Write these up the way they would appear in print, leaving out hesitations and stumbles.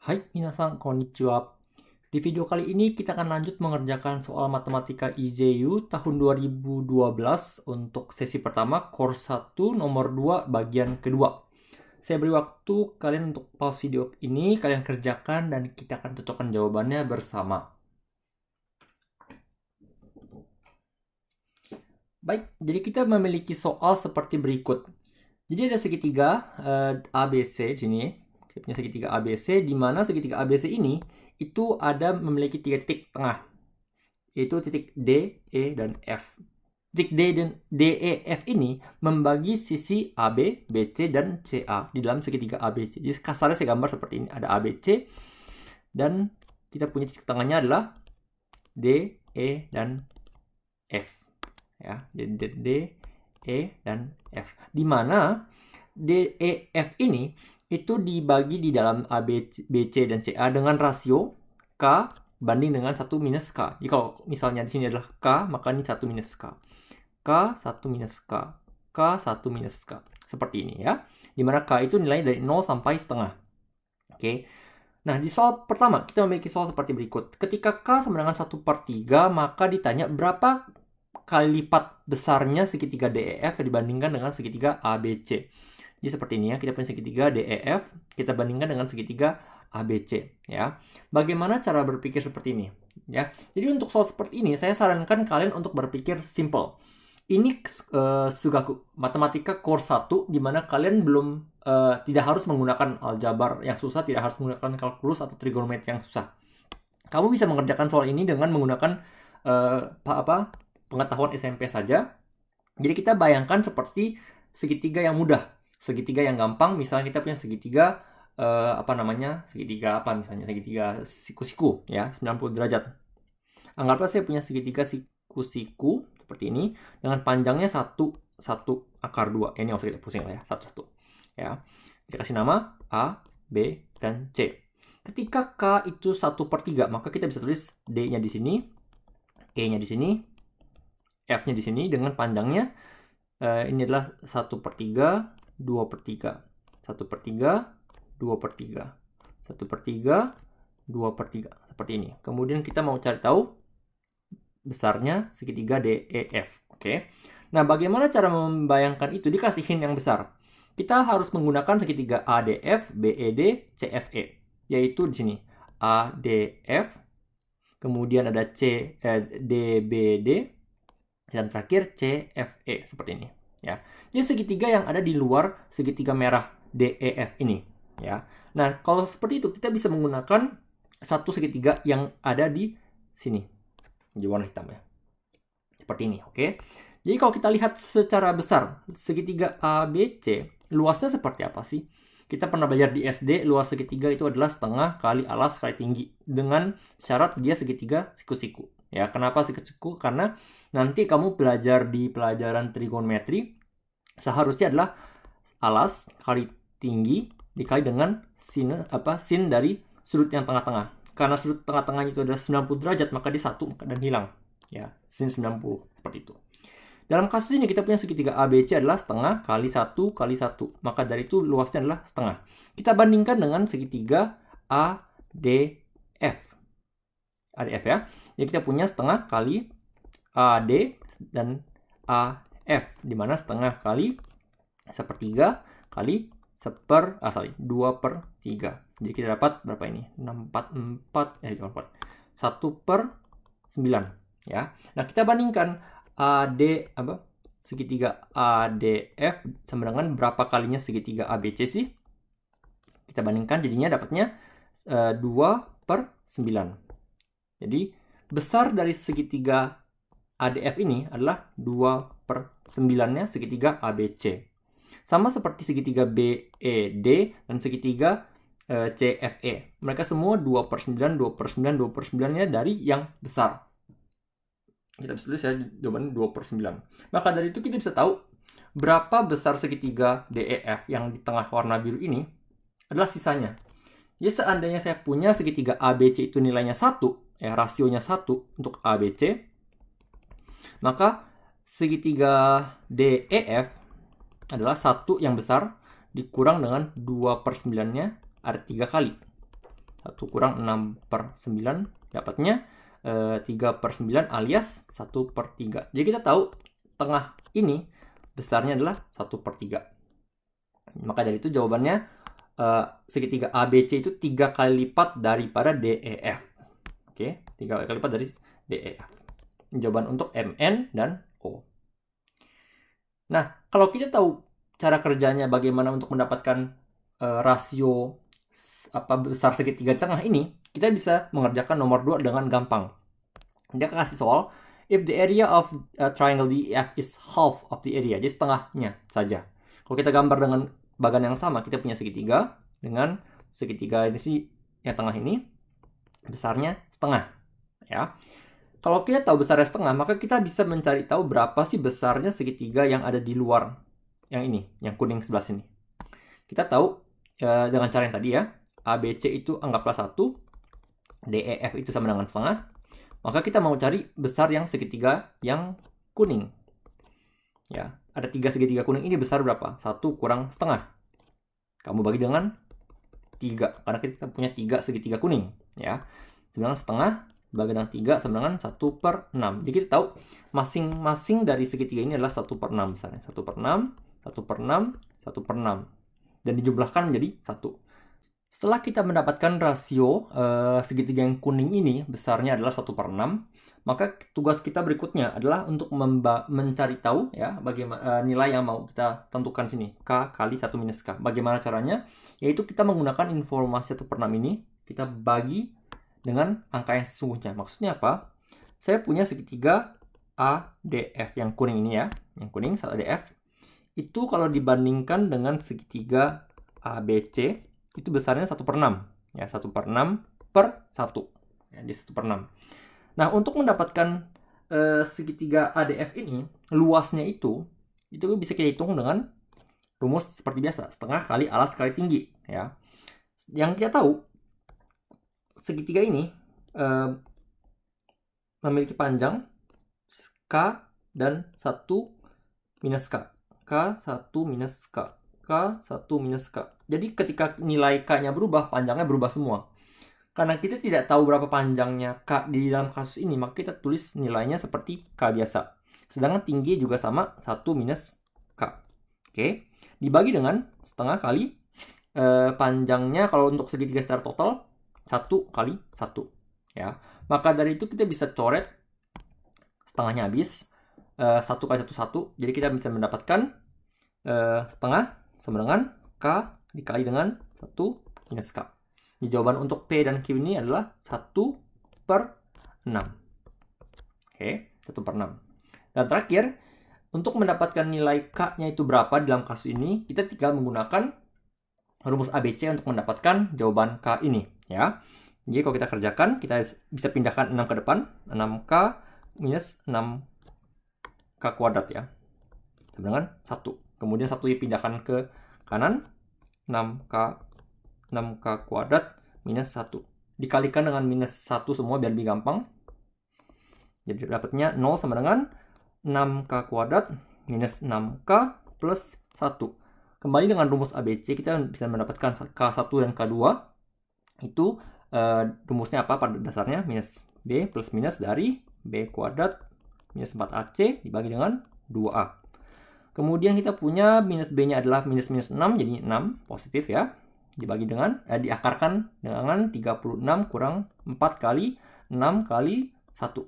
Hai, minasan, konnichiwa. Di video kali ini kita akan lanjut mengerjakan soal matematika IJU tahun 2012 untuk sesi pertama, course 1, nomor 2, bagian kedua. Saya beri waktu kalian untuk pause video ini, kalian kerjakan, dan kita akan cocokkan jawabannya bersama. Baik, jadi kita memiliki soal seperti berikut. Jadi ada segitiga ABC di sini. Kita punya segitiga ABC, di mana segitiga ABC ini itu ada memiliki 3 titik tengah, yaitu titik D, E, dan F. Titik D dan D, E, F ini membagi sisi AB, BC, dan CA di dalam segitiga ABC. Jadi kasarnya saya gambar seperti ini. Ada ABC, dan kita punya titik tengahnya adalah D, E, dan F. Ya, jadi D, E, dan F. Di mana D, E, F ini itu dibagi di dalam A, B, C, dan CA dengan rasio K banding dengan 1 minus K. Jadi kalau misalnya di sini adalah K, maka ini 1 minus K. K, 1 minus K. K, 1 minus K. Seperti ini ya. Dimana K itu nilai dari 0 sampai setengah. Oke. Nah, di soal pertama, kita memiliki soal seperti berikut. Ketika K sama dengan 1/3, maka ditanya berapa kali lipat besarnya segitiga DEF dibandingkan dengan segitiga ABC. Jadi seperti ini ya, kita punya segitiga DEF, kita bandingkan dengan segitiga ABC ya. Bagaimana cara berpikir seperti ini ya? Jadi untuk soal seperti ini saya sarankan kalian untuk berpikir simple. Ini Sugaku matematika course 1 di mana kalian belum tidak harus menggunakan aljabar yang susah, tidak harus menggunakan kalkulus atau trigonometri yang susah. Kamu bisa mengerjakan soal ini dengan menggunakan pengetahuan SMP saja. Jadi kita bayangkan seperti segitiga yang mudah, segitiga yang gampang. Misalnya kita punya segitiga segitiga siku-siku ya, 90 derajat. Anggaplah saya punya segitiga siku-siku seperti ini dengan panjangnya 1 akar 2. Ini nggak usah kita pusing lah ya, 1 ya. Kita kasih nama A, B, dan C. Ketika K itu 1/3, maka kita bisa tulis D-nya di sini, E-nya di sini, F-nya di sini dengan panjangnya ini adalah 1/3, 2/3, 1/3, 2/3, 1/3, 2/3, seperti ini. Kemudian kita mau cari tahu besarnya segitiga DEF. Oke. Nah, bagaimana cara membayangkan itu? Dikasihin yang besar. Kita harus menggunakan segitiga ADF, BED, CFE. Yaitu di sini ADF, kemudian ada DBD, dan terakhir CFE seperti ini ya. Jadi segitiga yang ada di luar segitiga merah DEF ini ya. Nah, kalau seperti itu kita bisa menggunakan satu segitiga yang ada di sini di warna hitam ya. Seperti ini, oke. Jadi kalau kita lihat secara besar segitiga ABC luasnya seperti apa sih? Kita pernah belajar di SD, luas segitiga itu adalah setengah kali alas kali tinggi. Dengan syarat dia segitiga siku-siku. Ya, kenapa siku-siku? Karena nanti kamu belajar di pelajaran trigonometri, seharusnya adalah alas kali tinggi dikali dengan sin dari sudut yang tengah-tengah. Karena sudut tengah-tengahnya itu adalah 90 derajat, maka dia 1 dan hilang. Ya, sin 90, seperti itu. Dalam kasus ini kita punya segitiga ABC adalah setengah kali 1 kali 1. Maka dari itu luasnya adalah setengah. Kita bandingkan dengan segitiga ADF. ADF ya. Jadi kita punya setengah kali AD dan AF. Dimana setengah kali 1/3 kali 2/3. Jadi kita dapat berapa ini? 1/9 ya. Nah, kita bandingkan segitiga ADF sama dengan berapa kalinya segitiga ABC sih? Kita bandingkan jadinya dapatnya 2/9. Jadi besar dari segitiga ADF ini adalah 2/9-nya segitiga ABC. Sama seperti segitiga BED dan segitiga CFE. Mereka semua 2/9, 2/9, 2/9-nya dari yang besar. Kita bisa tulis ya jawabannya 2/9. Maka dari itu kita bisa tahu berapa besar segitiga DEF yang di tengah warna biru ini adalah sisanya. Jadi seandainya saya punya segitiga ABC itu nilainya 1, ya rasionya 1 untuk ABC, maka segitiga DEF adalah 1 yang besar dikurang dengan 2/9-nya ada 3 kali. 1 kurang 6 per 9 dapatnya 3/9 alias 1/3. Jadi kita tahu tengah ini besarnya adalah 1/3. Maka dari itu jawabannya segitiga ABC itu 3 kali lipat daripada DEF. Oke, 3 kali lipat dari DEF. Jawaban untuk MN dan O. Nah, kalau kita tahu cara kerjanya bagaimana untuk mendapatkan rasio besar segitiga tengah ini, kita bisa mengerjakan nomor 2 dengan gampang. Dia kasih soal, if the area of triangle DEF is half of the area, jadi setengahnya saja. Kalau kita gambar dengan bagan yang sama, kita punya segitiga dengan segitiga di sini yang tengah ini besarnya setengah, ya. Kalau kita tahu besarnya setengah, maka kita bisa mencari tahu berapa sih besarnya segitiga yang ada di luar yang ini, yang kuning sebelah sini. Kita tahu dengan cara yang tadi ya, ABC itu anggaplah 1, DEF itu sama dengan setengah, maka kita mau cari besar yang segitiga yang kuning. Ya, ada 3 segitiga kuning ini besar berapa? 1 kurang setengah. Kamu bagi dengan 3, karena kita punya 3 segitiga kuning. Ya, dengan setengah bagi dengan 3 sama dengan 1/6. Jadi kita tahu masing-masing dari segitiga ini adalah 1/6 misalnya. 1/6, 1/6, 1/6. Dan dijumlahkan menjadi 1. Setelah kita mendapatkan rasio segitiga yang kuning ini besarnya adalah 1/6, maka tugas kita berikutnya adalah untuk mencari tahu ya bagaimana nilai yang mau kita tentukan sini, K kali 1 minus K. Bagaimana caranya? Yaitu kita menggunakan informasi 1/6 ini, kita bagi dengan angka yang sesungguhnya. Maksudnya apa? Saya punya segitiga ADF yang kuning ini ya, yang kuning ADF. Itu kalau dibandingkan dengan segitiga ABC, itu besarnya 1/6. Ya, 1/6/1. Ya, di 1/6. Nah, untuk mendapatkan segitiga ADF ini, luasnya itu bisa kita hitung dengan rumus seperti biasa, setengah kali alas kali tinggi. Ya. Yang kita tahu, segitiga ini memiliki panjang K dan 1 minus K. K1 minus K. K1 minus K. Jadi ketika nilai K-nya berubah, panjangnya berubah semua. Karena kita tidak tahu berapa panjangnya K di dalam kasus ini, maka kita tulis nilainya seperti K biasa. Sedangkan tinggi juga sama 1 minus K. Oke. Dibagi dengan setengah kali panjangnya kalau untuk segitiga secara total 1 kali 1. Ya. Maka dari itu kita bisa coret setengahnya habis. 1 kali 1, 1. Jadi kita bisa mendapatkan setengah sama dengan K dikali dengan 1 minus K. Jadi jawaban untuk P dan Q ini adalah 1/6. Oke, 1/6. Dan terakhir, untuk mendapatkan nilai K-nya itu berapa dalam kasus ini, kita tinggal menggunakan rumus ABC untuk mendapatkan jawaban K ini. Ya. Jadi kalau kita kerjakan, kita bisa pindahkan 6 ke depan. 6K minus 6K kuadrat ya. Sama dengan 1. Kemudian 1 dipindahkan ke kanan. 6K kuadrat minus 1. Dikalikan dengan minus 1 semua biar lebih gampang. Jadi dapatnya 0 sama dengan 6K kuadrat minus 6K plus 1. Kembali dengan rumus ABC, kita bisa mendapatkan K1 dan K2. Itu rumusnya apa pada dasarnya? Minus B plus minus dari B kuadrat minus 4AC dibagi dengan 2A. Kemudian kita punya minus B-nya adalah minus 6, jadi 6 positif ya. Dibagi dengan, diakarkan dengan 36 kurang 4 kali 6 kali 1.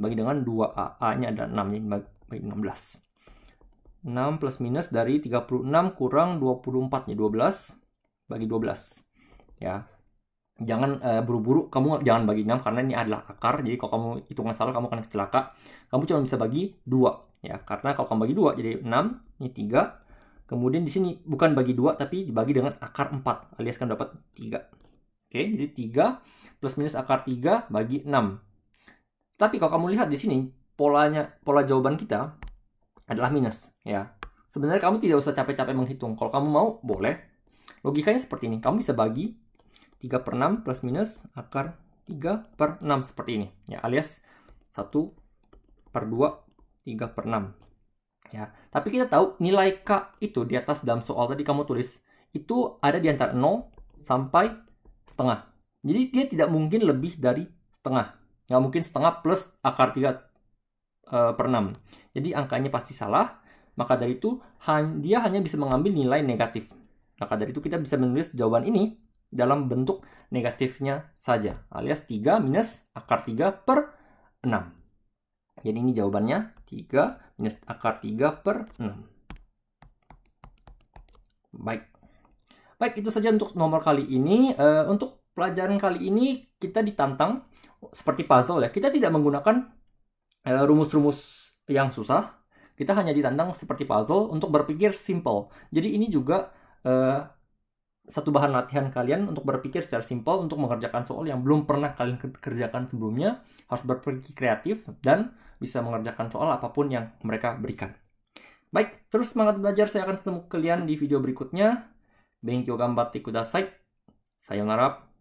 Bagi dengan 2A. A-nya ada 6, jadi bagi 16. 6 plus minus dari 36 kurang 24, jadi 12. Bagi 12. Ya. Jangan buru-buru, kamu jangan bagi 6 karena ini adalah akar. Jadi kalau kamu hitungan salah, kamu akan celaka. Kamu cuma bisa bagi 2. Ya, karena kalau kamu bagi 2 jadi 6, ini 3. Kemudian di sini bukan bagi 2 tapi dibagi dengan akar 4 alias kamu dapat 3. Oke, jadi 3 plus minus akar 3 bagi 6. Tapi kalau kamu lihat di sini pola jawaban kita adalah minus ya. Sebenarnya kamu tidak usah capek-capek menghitung. Kalau kamu mau boleh. Logikanya seperti ini. Kamu bisa bagi 3/6 plus minus akar 3/6 seperti ini ya, alias 1/2 3/6 ya. Tapi kita tahu nilai K itu di atas dalam soal tadi kamu tulis itu ada di antara 0 sampai setengah. Jadi dia tidak mungkin lebih dari setengah. Nggak mungkin setengah plus akar 3 per 6. Jadi angkanya pasti salah. Maka dari itu dia hanya bisa mengambil nilai negatif. Maka dari itu kita bisa menulis jawaban ini dalam bentuk negatifnya saja. Alias 3 minus akar 3 per 6. Jadi ini jawabannya 3 minus akar 3 per 6. Baik, itu saja untuk nomor kali ini. Untuk pelajaran kali ini kita ditantang seperti puzzle ya. Kita tidak menggunakan rumus-rumus yang susah. Kita hanya ditantang seperti puzzle untuk berpikir simple. Jadi ini juga satu bahan latihan kalian untuk berpikir secara simple untuk mengerjakan soal yang belum pernah kalian kerjakan sebelumnya. Harus berpikir kreatif dan bisa mengerjakan soal apapun yang mereka berikan. Baik, terus semangat belajar. Saya akan ketemu kalian di video berikutnya. Benkyou gambatte kudasai. Sayonara.